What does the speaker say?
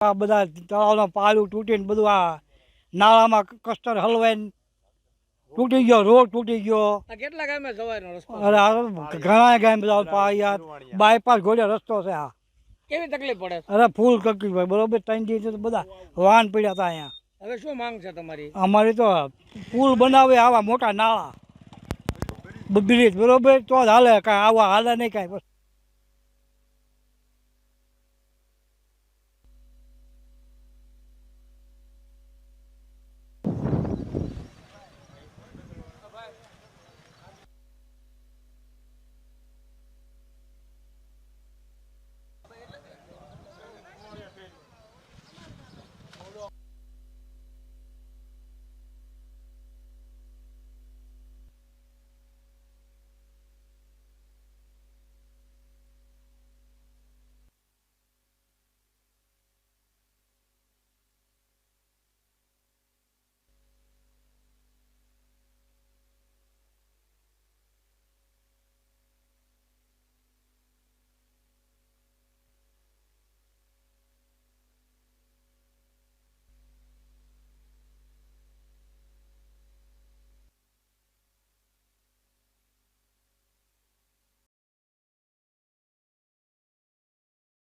આ બધા તળાવના પાલું તૂટીને બધું આ નાળામાં કસ્તર હલવાઈને તૂટી ગયો, રોડ તૂટી ગયો. કેટલા ગામે જવાનો રસ્તો અરે ઘણા ગામ બધા યાર બાયપાસ ઘોડે રસ્તો છે આ. કેવી તકલીફ પડે? અરે ફૂલ તકલીફ હોય બરોબર. 3 દિવસ બધા વાહન પડ્યા હતા અહીંયા. હવે શું માંગ છે તમારી? અમારી તો પુલ બનાવે, આવા મોટા નાળા બ્રિજ બરોબર તો જ હાલે, કાંઈ આવા હાલે નહીં કાંઈ.